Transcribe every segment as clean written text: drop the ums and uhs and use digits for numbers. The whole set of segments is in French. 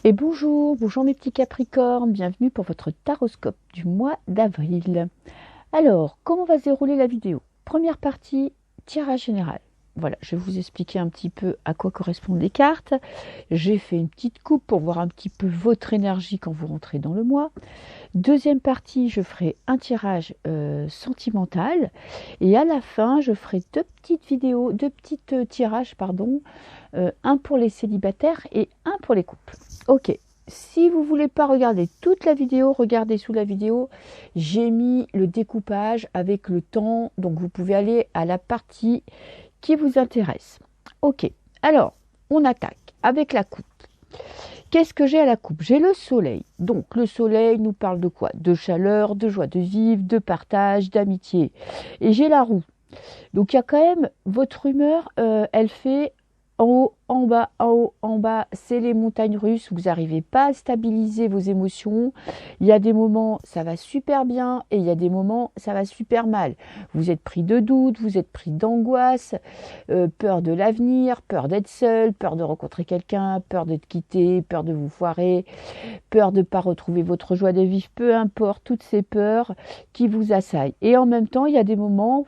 Et bonjour, bonjour mes petits Capricornes, bienvenue pour votre taroscope du mois d'avril. Alors, comment va se dérouler la vidéo? Première partie, tirage général. Voilà, je vais vous expliquer un petit peu à quoi correspondent les cartes. J'ai fait une petite coupe pour voir un petit peu votre énergie quand vous rentrez dans le mois. Deuxième partie, je ferai un tirage sentimental. Et à la fin, je ferai deux petites vidéos, deux petits tirages, pardon. Un pour les célibataires et un pour les couples. Ok, si vous ne voulez pas regarder toute la vidéo, regardez sous la vidéo. J'ai mis le découpage avec le temps, donc vous pouvez aller à la partie qui vous intéresse. Ok, alors on attaque avec la coupe. Qu'est-ce que j'ai à la coupe? J'ai le soleil. Donc le soleil nous parle de quoi? De chaleur, de joie de vivre, de partage, d'amitié. Et j'ai la roue. Donc il y a quand même votre humeur, elle fait en haut, en bas, en haut, en bas, c'est les montagnes russes. Vous n'arrivez pas à stabiliser vos émotions. Il y a des moments, ça va super bien et il y a des moments, ça va super mal. Vous êtes pris de doutes, vous êtes pris d'angoisse, peur de l'avenir, peur d'être seul, peur de rencontrer quelqu'un, peur d'être quitté, peur de vous foirer, peur de ne pas retrouver votre joie de vivre, peu importe, toutes ces peurs qui vous assaillent. Et en même temps, il y a des moments,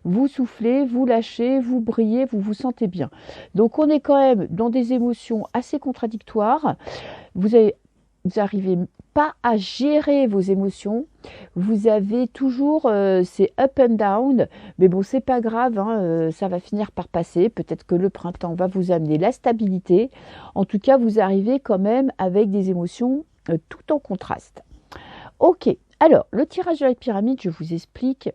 vous soufflez, vous lâchez, vous brillez, vous vous sentez bien. Donc on est quand même dans des émotions assez contradictoires. Vous n'arrivez pas à gérer vos émotions. Vous avez toujours ces up and down, mais bon, c'est pas grave, hein, ça va finir par passer. Peut-être que le printemps va vous amener la stabilité. En tout cas, vous arrivez quand même avec des émotions tout en contraste. Ok, alors le tirage de la pyramide, je vous explique.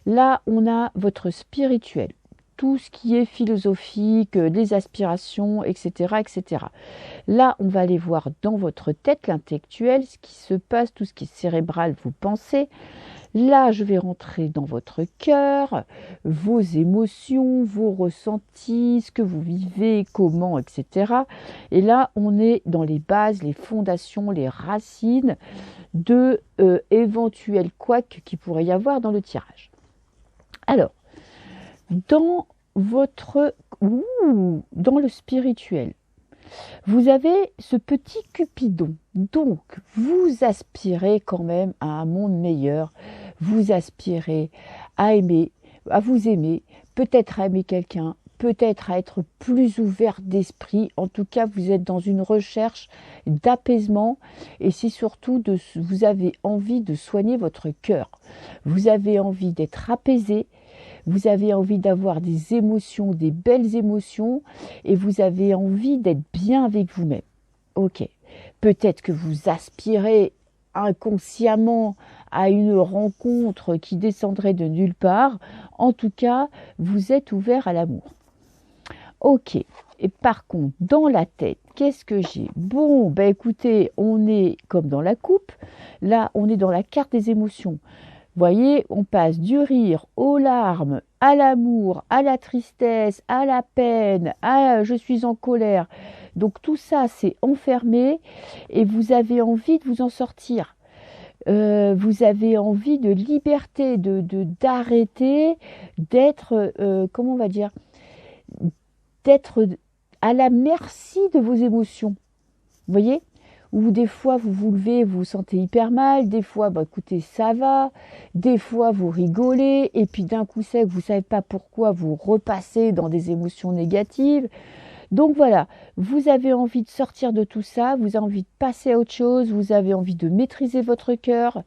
Là, on a votre spirituel, tout ce qui est philosophique, des aspirations, etc., etc. Là, on va aller voir dans votre tête, l'intellectuel, ce qui se passe, tout ce qui est cérébral, vous pensez. Là, je vais rentrer dans votre cœur, vos émotions, vos ressentis, ce que vous vivez, comment, etc. Et là, on est dans les bases, les fondations, les racines de éventuels couacs qu'il pourrait y avoir dans le tirage. Alors, dans dans le spirituel, vous avez ce petit Cupidon. Donc, vous aspirez quand même à un monde meilleur. Vous aspirez à aimer, à vous aimer, peut-être à aimer quelqu'un, peut-être à être plus ouvert d'esprit. En tout cas, vous êtes dans une recherche d'apaisement et c'est surtout vous avez envie de soigner votre cœur. Vous avez envie d'être apaisé. Vous avez envie d'avoir des émotions, des belles émotions, et vous avez envie d'être bien avec vous-même. Ok. Peut-être que vous aspirez inconsciemment à une rencontre qui descendrait de nulle part. En tout cas, vous êtes ouvert à l'amour. Ok. Et par contre, dans la tête, qu'est-ce que j'ai? Bon, ben écoutez, on est comme dans la coupe. Là, on est dans la carte des émotions. Voyez, on passe du rire aux larmes, à l'amour, à la tristesse, à la peine, à je suis en colère. Donc tout ça, c'est enfermé et vous avez envie de vous en sortir. Vous avez envie de liberté, d'arrêter d'être, comment on va dire, d'être à la merci de vos émotions. Vous voyez? Ou des fois vous vous levez, vous vous sentez hyper mal, des fois, bah écoutez, ça va, des fois vous rigolez, et puis d'un coup sec, vous ne savez pas pourquoi, vous repassez dans des émotions négatives. Donc voilà, vous avez envie de sortir de tout ça, vous avez envie de passer à autre chose, vous avez envie de maîtriser votre cœur,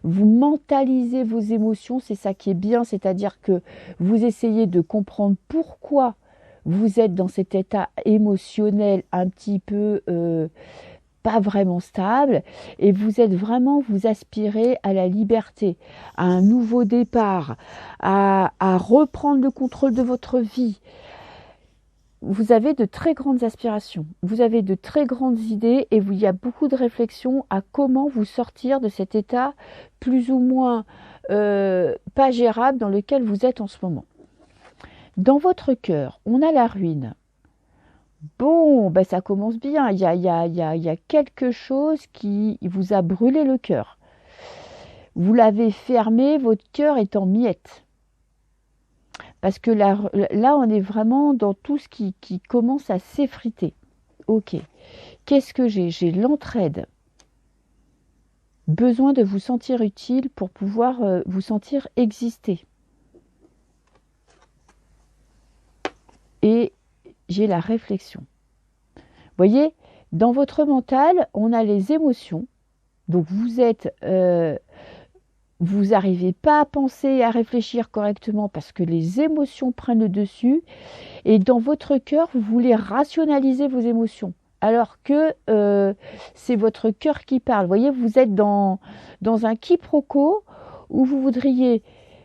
vous mentalisez vos émotions, c'est ça qui est bien, c'est-à-dire que vous essayez de comprendre pourquoi vous êtes dans cet état émotionnel un petit peu pas vraiment stable et vous êtes vraiment, vous aspirez à la liberté, à un nouveau départ, à reprendre le contrôle de votre vie. Vous avez de très grandes aspirations, vous avez de très grandes idées et il y a beaucoup de réflexions à comment vous sortir de cet état plus ou moins pas gérable dans lequel vous êtes en ce moment. Dans votre cœur, on a la ruine. Bon, ben ça commence bien. Il y a quelque chose qui vous a brûlé le cœur. Vous l'avez fermé, votre cœur est en miettes. Parce que là, on est vraiment dans tout ce qui commence à s'effriter. Ok. Qu'est-ce que j'ai? J'ai l'entraide. Besoin de vous sentir utile pour pouvoir vous sentir exister. Et j'ai la réflexion. Vous voyez, dans votre mental, on a les émotions. Donc vous n'arrivez pas à penser, à réfléchir correctement parce que les émotions prennent le dessus. Et dans votre cœur, vous voulez rationaliser vos émotions. Alors que c'est votre cœur qui parle. Vous voyez, vous êtes dans un quiproquo où vous voudriez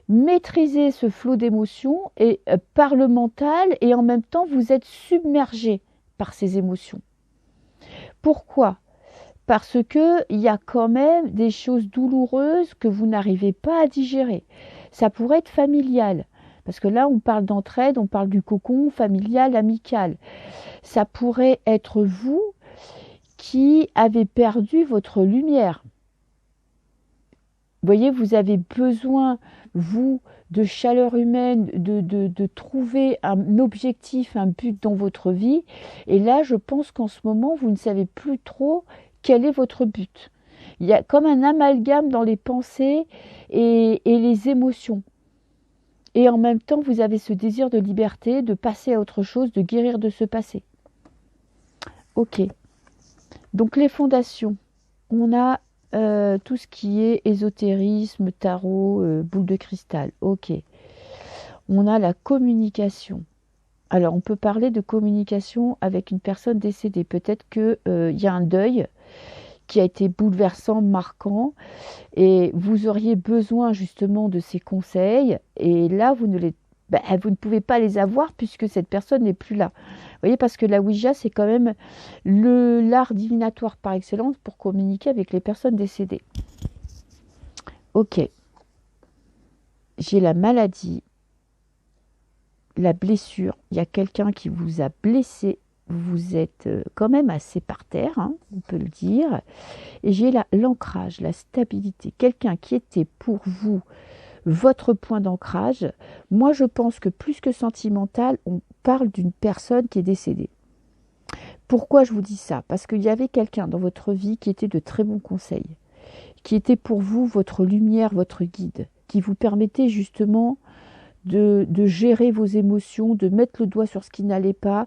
maîtriser ce flot d'émotions et par le mental, et en même temps vous êtes submergé par ces émotions. Pourquoi? Parce que il y a quand même des choses douloureuses que vous n'arrivez pas à digérer. Ça pourrait être familial, parce que là on parle d'entraide, on parle du cocon familial, amical. Ça pourrait être vous qui avez perdu votre lumière. Vous voyez, vous avez besoin, vous, de chaleur humaine, de trouver un objectif, un but dans votre vie. Et là, je pense qu'en ce moment, vous ne savez plus trop quel est votre but. Il y a comme un amalgame dans les pensées et les émotions. Et en même temps, vous avez ce désir de liberté, de passer à autre chose, de guérir de ce passé. Ok. Donc les fondations. On a tout ce qui est ésotérisme, tarot, boule de cristal. Ok. On a la communication. Alors, on peut parler de communication avec une personne décédée. Peut-être qu'il y a un deuil qui a été bouleversant, marquant, et vous auriez besoin justement de ces conseils. Et là, vous ne pouvez pas les avoir puisque cette personne n'est plus là. Vous voyez, parce que la Ouija, c'est quand même l'art divinatoire par excellence pour communiquer avec les personnes décédées. Ok. J'ai la maladie, la blessure. Il y a quelqu'un qui vous a blessé. Vous êtes quand même assez par terre, hein, on peut le dire. Et j'ai l'ancrage, la stabilité. Quelqu'un qui était pour vous votre point d'ancrage. Moi, je pense que plus que sentimental, on parle d'une personne qui est décédée. Pourquoi je vous dis ça? Parce qu'il y avait quelqu'un dans votre vie qui était de très bons conseils, qui était pour vous votre lumière, votre guide, qui vous permettait justement de gérer vos émotions, de mettre le doigt sur ce qui n'allait pas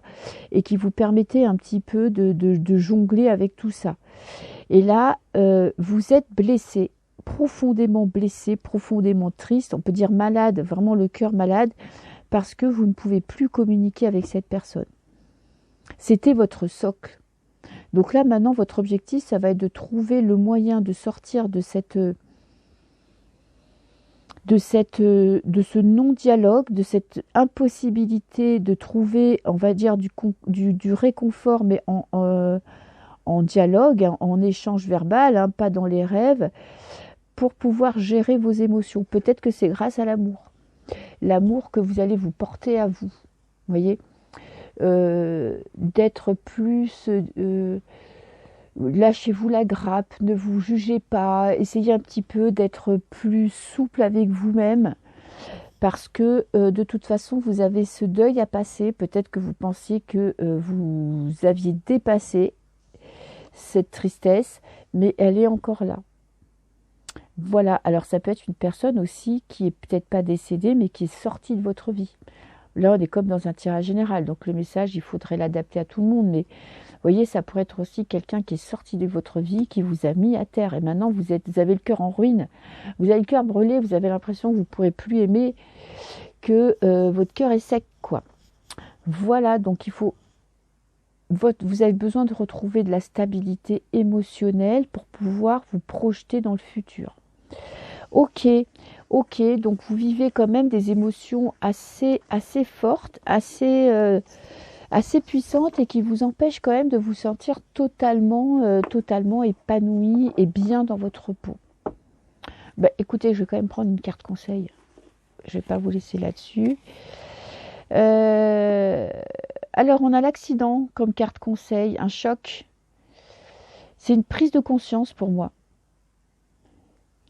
et qui vous permettait un petit peu de jongler avec tout ça. Et là, vous êtes blessé, profondément triste, on peut dire malade, vraiment le cœur malade, parce que vous ne pouvez plus communiquer avec cette personne. C'était votre socle. Donc là, maintenant, votre objectif, ça va être de trouver le moyen de sortir de ce non-dialogue, de cette impossibilité de trouver, on va dire, du réconfort, mais en dialogue, en échange verbal, hein, pas dans les rêves, pour pouvoir gérer vos émotions. Peut-être que c'est grâce à l'amour. L'amour que vous allez vous porter à vous. Vous voyez, d'être plus... lâchez-vous la grappe, ne vous jugez pas, essayez un petit peu d'être plus souple avec vous-même, parce que de toute façon, vous avez ce deuil à passer. Peut-être que vous pensiez que vous aviez dépassé cette tristesse, mais elle est encore là. Voilà, alors ça peut être une personne aussi qui est peut-être pas décédée, mais qui est sortie de votre vie. Là, on est comme dans un tirage général, donc le message, il faudrait l'adapter à tout le monde, mais vous voyez, ça pourrait être aussi quelqu'un qui est sorti de votre vie, qui vous a mis à terre, et maintenant vous avez le cœur en ruine, vous avez le cœur brûlé, vous avez l'impression que vous ne pourrez plus aimer, que votre cœur est sec, quoi. Voilà, donc vous avez besoin de retrouver de la stabilité émotionnelle pour pouvoir vous projeter dans le futur. Ok, donc vous vivez quand même des émotions assez fortes, assez puissantes et qui vous empêchent quand même de vous sentir totalement épanoui et bien dans votre peau. Écoutez, je vais quand même prendre une carte conseil. Je ne vais pas vous laisser là-dessus. Alors, on a l'accident comme carte conseil, un choc. C'est une prise de conscience pour moi.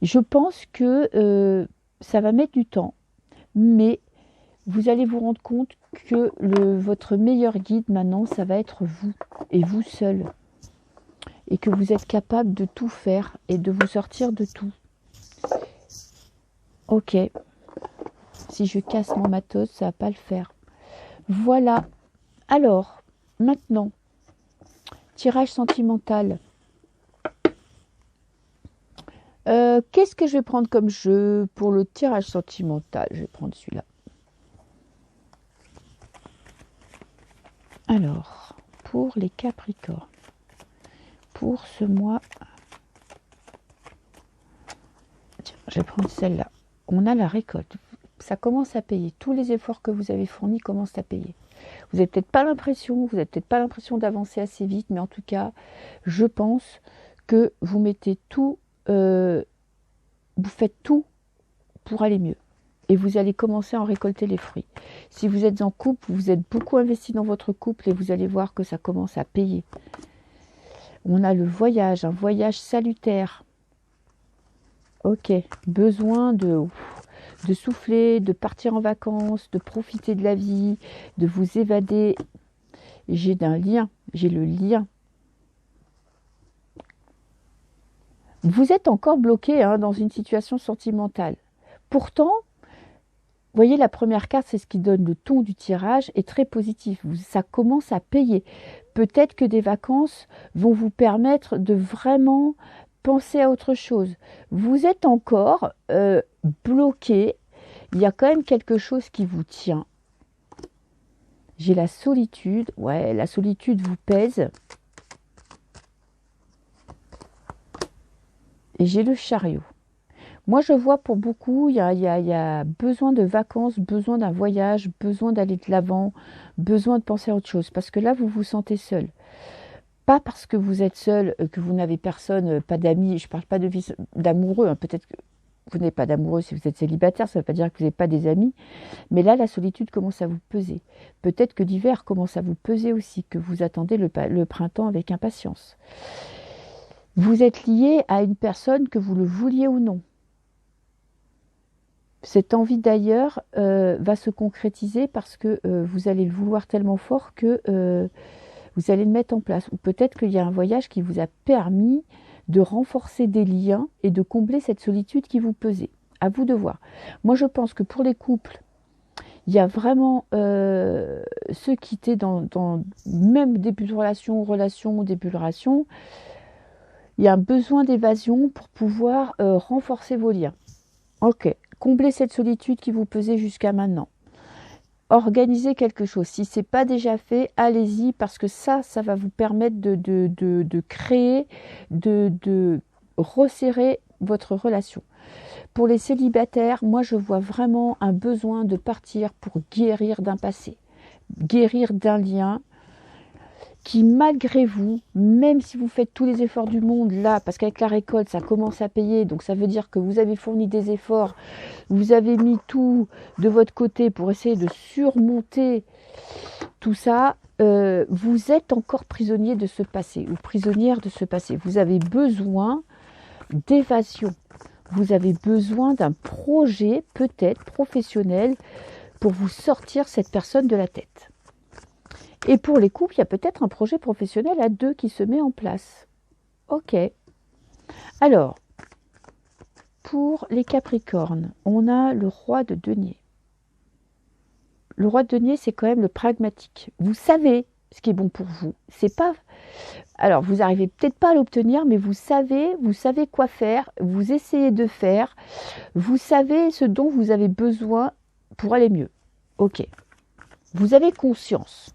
Je pense que ça va mettre du temps, mais vous allez vous rendre compte que votre meilleur guide maintenant, ça va être vous et vous seul. Et que vous êtes capable de tout faire et de vous sortir de tout. Ok. Si je casse mon matos, ça va pas le faire. Voilà. Alors, maintenant, tirage sentimental. Qu'est-ce que je vais prendre comme jeu pour le tirage sentimental? Je vais prendre celui-là. Alors, pour les Capricornes, pour ce mois, tiens, je vais prendre celle-là. On a la récolte. Ça commence à payer. Tous les efforts que vous avez fournis commencent à payer. Vous n'avez peut-être pas l'impression, d'avancer assez vite, mais en tout cas, je pense que vous mettez tout, vous faites tout pour aller mieux. Et vous allez commencer à en récolter les fruits. Si vous êtes en couple, vous êtes beaucoup investi dans votre couple et vous allez voir que ça commence à payer. On a le voyage, un voyage salutaire. Ok, besoin de souffler, de partir en vacances, de profiter de la vie, de vous évader. J'ai le lien. Vous êtes encore bloqué dans une situation sentimentale. Pourtant, vous voyez, la première carte, c'est ce qui donne le ton du tirage, est très positif. Ça commence à payer. Peut-être que des vacances vont vous permettre de vraiment penser à autre chose. Vous êtes encore bloqué. Il y a quand même quelque chose qui vous tient. J'ai la solitude. Ouais, la solitude vous pèse. Et j'ai le chariot. Moi, je vois pour beaucoup, il y a besoin de vacances, besoin d'un voyage, besoin d'aller de l'avant, besoin de penser à autre chose. Parce que là, vous vous sentez seul. Pas parce que vous êtes seul, que vous n'avez personne, pas d'amis. Je ne parle pas de vie d'amoureux. Peut-être que vous n'avez pas d'amoureux si vous êtes célibataire. Ça ne veut pas dire que vous n'avez pas des amis. Mais là, la solitude commence à vous peser. Peut-être que l'hiver commence à vous peser aussi, que vous attendez le printemps avec impatience. Vous êtes lié à une personne que vous le vouliez ou non. Cette envie d'ailleurs va se concrétiser parce que vous allez le vouloir tellement fort que vous allez le mettre en place. Ou peut-être qu'il y a un voyage qui vous a permis de renforcer des liens et de combler cette solitude qui vous pesait. À vous de voir. Moi, je pense que pour les couples, il y a vraiment ceux qui étaient dans même début de relation, début de relation, il y a un besoin d'évasion pour pouvoir renforcer vos liens. Ok. Comblez cette solitude qui vous pesait jusqu'à maintenant. Organisez quelque chose. Si ce n'est pas déjà fait, allez-y parce que ça va vous permettre de créer, de resserrer votre relation. Pour les célibataires, moi je vois vraiment un besoin de partir pour guérir d'un passé, guérir d'un lien qui malgré vous, même si vous faites tous les efforts du monde là, parce qu'avec la récolte ça commence à payer, donc ça veut dire que vous avez fourni des efforts, vous avez mis tout de votre côté pour essayer de surmonter tout ça, vous êtes encore prisonnier de ce passé ou prisonnière de ce passé. Vous avez besoin d'évasion, vous avez besoin d'un projet peut-être professionnel pour vous sortir cette personne de la tête. Et pour les couples, il y a peut-être un projet professionnel à deux qui se met en place. Ok. Alors, pour les Capricornes, on a le roi de denier. Le roi de denier, c'est quand même le pragmatique. Vous savez ce qui est bon pour vous. C'est pas. Alors, vous n'arrivez peut-être pas à l'obtenir, mais vous savez quoi faire. Vous essayez de faire. Vous savez ce dont vous avez besoin pour aller mieux. Ok. Vous avez conscience.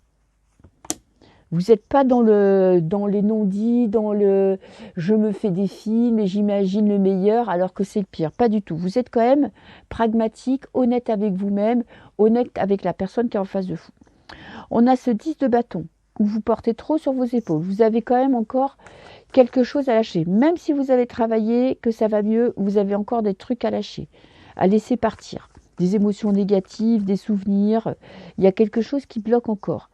Vous n'êtes pas dans les non-dits, dans le je me fais des films et j'imagine le meilleur alors que c'est le pire. Pas du tout. Vous êtes quand même pragmatique, honnête avec vous-même, honnête avec la personne qui est en face de vous. On a ce 10 de bâton où vous portez trop sur vos épaules. Vous avez quand même encore quelque chose à lâcher. Même si vous avez travaillé, que ça va mieux, vous avez encore des trucs à lâcher, à laisser partir. Des émotions négatives, des souvenirs. Il y a quelque chose qui bloque encore.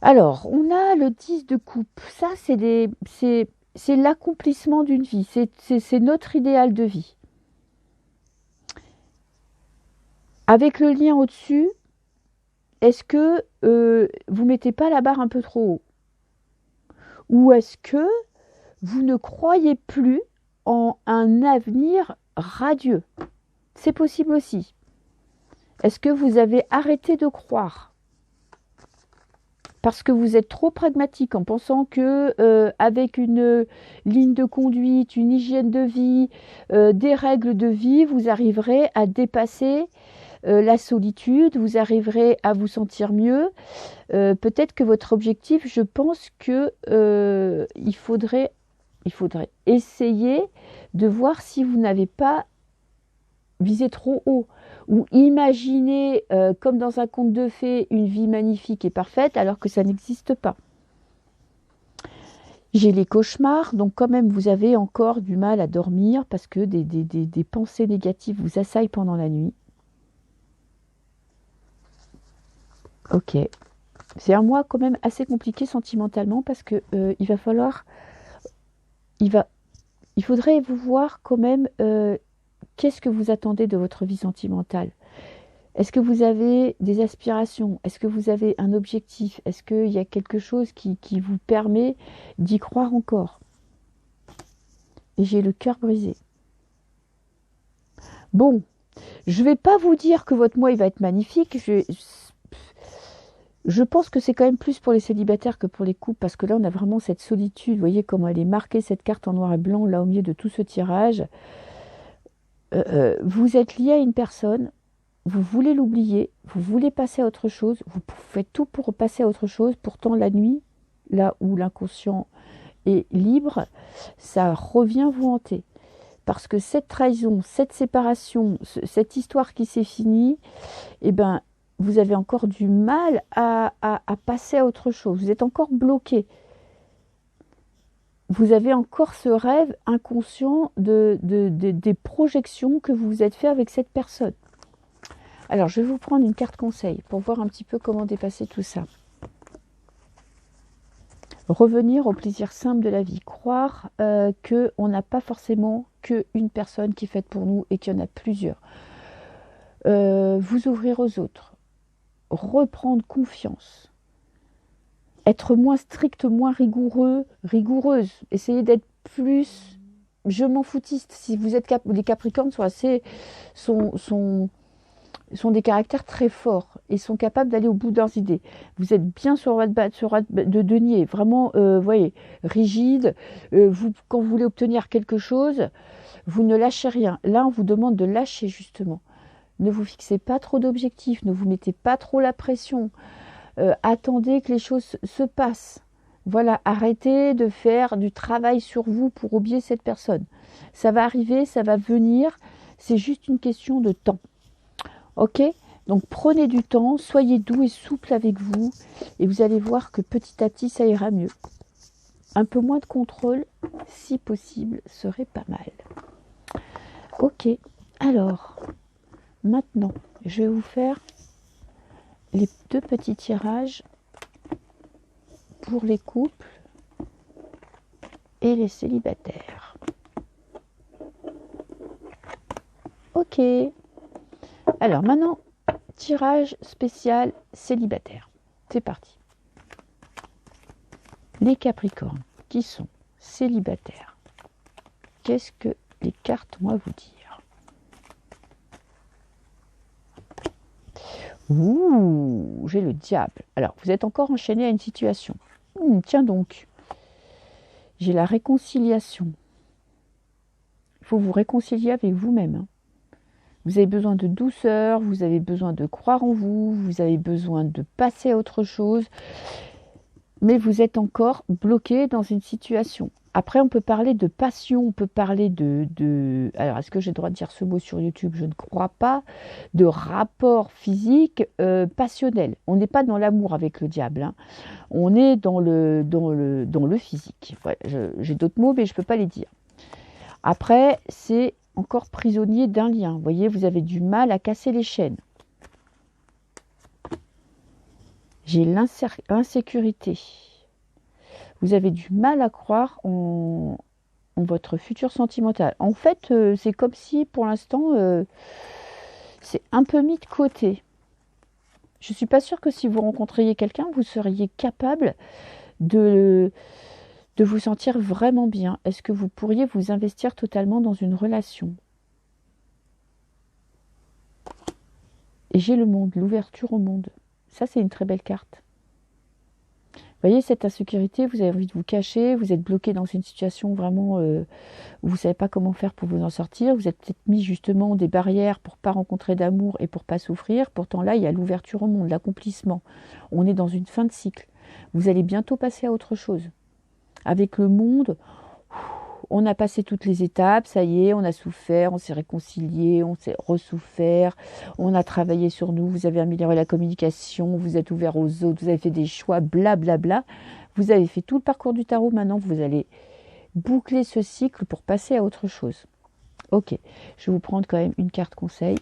Alors, on a le 10 de coupe. Ça, c'est l'accomplissement d'une vie. C'est notre idéal de vie. Avec le lien au-dessus, est-ce que vous ne mettez pas la barre un peu trop haut? Ou est-ce que vous ne croyez plus en un avenir radieux? C'est possible aussi. Est-ce que vous avez arrêté de croire? Parce que vous êtes trop pragmatique en pensant que avec une ligne de conduite, une hygiène de vie, des règles de vie, vous arriverez à dépasser la solitude, vous arriverez à vous sentir mieux. Peut-être que votre objectif, je pense que il faudrait essayer de voir si vous n'avez pas visé trop haut ou imaginer comme dans un conte de fées une vie magnifique et parfaite alors que ça n'existe pas. J'ai les cauchemars, donc quand même vous avez encore du mal à dormir parce que des pensées négatives vous assaillent pendant la nuit. Ok. C'est un mois quand même assez compliqué sentimentalement parce que il faudrait vous voir quand même qu'est-ce que vous attendez de votre vie sentimentale. Est-ce que vous avez des aspirations? Est-ce que vous avez un objectif? Est-ce qu'il y a quelque chose qui vous permet d'y croire encore? Et j'ai le cœur brisé. Bon, je ne vais pas vous dire que votre mois il va être magnifique. Je pense que c'est quand même plus pour les célibataires que pour les couples, parce que là, on a vraiment cette solitude. Vous voyez comment elle est marquée, cette carte en noir et blanc, là, au milieu de tout ce tirage. Vous êtes lié à une personne, vous voulez l'oublier, vous voulez passer à autre chose, vous faites tout pour passer à autre chose. Pourtant, la nuit, là où l'inconscient est libre, ça revient vous hanter. Parce que cette trahison, cette séparation, cette histoire qui s'est finie, eh ben, vous avez encore du mal à passer à autre chose. Vous êtes encore bloqué. Vous avez encore ce rêve inconscient des projections que vous vous êtes fait avec cette personne. Alors, je vais vous prendre une carte conseil pour voir un petit peu comment dépasser tout ça. Revenir au plaisir simple de la vie. Croire qu'on n'a pas forcément qu'une personne qui est faite pour nous et qu'il y en a plusieurs. Vous ouvrir aux autres. Reprendre confiance. Être moins strict, moins rigoureuse. Essayez d'être plus je m'en foutiste. Si vous êtes les Capricornes sont des caractères très forts et sont capables d'aller au bout de leurs idées. Vous êtes bien sur de denier, vraiment, voyez, rigide. Quand vous voulez obtenir quelque chose, vous ne lâchez rien. Là, on vous demande de lâcher justement. Ne vous fixez pas trop d'objectifs, ne vous mettez pas trop la pression. Attendez que les choses se passent. Voilà, arrêtez de faire du travail sur vous pour oublier cette personne. Ça va arriver, ça va venir, c'est juste une question de temps. Ok? Donc prenez du temps, soyez doux et souple avec vous et vous allez voir que petit à petit ça ira mieux. Un peu moins de contrôle, si possible, serait pas mal. Ok, alors, maintenant, je vais vous faire les deux petits tirages pour les couples et les célibataires. Ok. Alors maintenant, tirage spécial célibataire. C'est parti. Les Capricornes qui sont célibataires. Qu'est-ce que les cartes ont à vous dire? Ouh, j'ai le diable. Alors, vous êtes encore enchaîné à une situation. Tiens donc. J'ai la réconciliation. Il faut vous réconcilier avec vous-même. Hein. Vous avez besoin de douceur, vous avez besoin de croire en vous, vous avez besoin de passer à autre chose. Mais vous êtes encore bloqué dans une situation. Après, on peut parler de passion, on peut parler alors, est-ce que j'ai le droit de dire ce mot sur YouTube? Je ne crois pas. De rapport physique passionnel. On n'est pas dans l'amour avec le diable. Hein. On est dans le physique. Ouais, j'ai d'autres mots, mais je ne peux pas les dire. Après, c'est encore prisonnier d'un lien. Vous voyez, vous avez du mal à casser les chaînes. J'ai l'insécurité. Vous avez du mal à croire en votre futur sentimental. En fait, c'est comme si, pour l'instant, c'est un peu mis de côté. Je ne suis pas sûre que si vous rencontriez quelqu'un, vous seriez capable de vous sentir vraiment bien. Est-ce que vous pourriez vous investir totalement dans une relation? Et j'ai le monde, l'ouverture au monde. Ça, c'est une très belle carte. Vous voyez, cette insécurité, vous avez envie de vous cacher, vous êtes bloqué dans une situation vraiment où vous ne savez pas comment faire pour vous en sortir. Vous êtes peut-être mis justement des barrières pour ne pas rencontrer d'amour et pour ne pas souffrir. Pourtant là, il y a l'ouverture au monde, l'accomplissement. On est dans une fin de cycle. Vous allez bientôt passer à autre chose. Avec le monde, on a passé toutes les étapes, ça y est, on a souffert, on s'est réconcilié, on s'est ressouffert, on a travaillé sur nous, vous avez amélioré la communication, vous êtes ouvert aux autres, vous avez fait des choix, blablabla. Vous avez fait tout le parcours du tarot, maintenant vous allez boucler ce cycle pour passer à autre chose. Ok, je vais vous prendre quand même une carte conseil.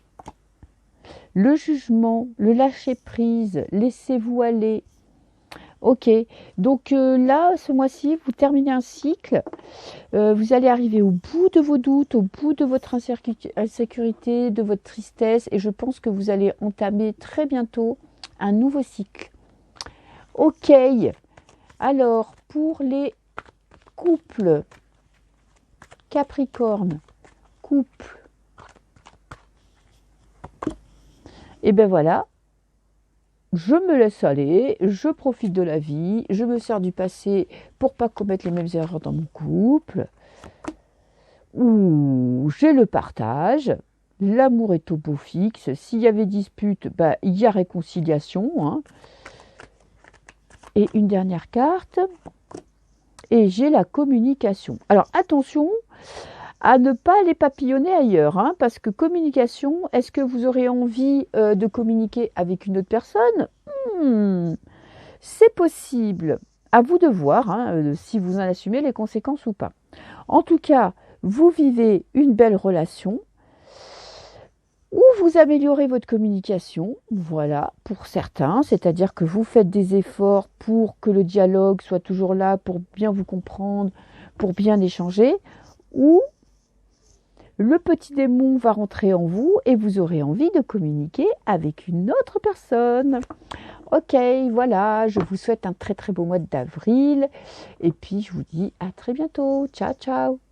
Le jugement, le lâcher-prise, laissez-vous aller. Ok, donc là, ce mois-ci, vous terminez un cycle. Vous allez arriver au bout de vos doutes, au bout de votre insécurité, de votre tristesse. Et je pense que vous allez entamer très bientôt un nouveau cycle. Ok, alors pour les couples, Capricorne, couple. Et ben voilà. Je me laisse aller, je profite de la vie, je me sers du passé pour pas commettre les mêmes erreurs dans mon couple. Ouh, j'ai le partage, l'amour est au beau fixe. S'il y avait dispute, bah, il y a réconciliation. Hein. Et une dernière carte, et j'ai la communication. Alors attention à ne pas les papillonner ailleurs, hein, parce que communication, est-ce que vous aurez envie de communiquer avec une autre personne? C'est possible. À vous de voir hein, si vous en assumez les conséquences ou pas. En tout cas, vous vivez une belle relation où vous améliorez votre communication, voilà, pour certains, c'est-à-dire que vous faites des efforts pour que le dialogue soit toujours là, pour bien vous comprendre, pour bien échanger, ou le petit démon va rentrer en vous et vous aurez envie de communiquer avec une autre personne. Ok, voilà, je vous souhaite un très très beau mois d'avril et puis je vous dis à très bientôt. Ciao, ciao.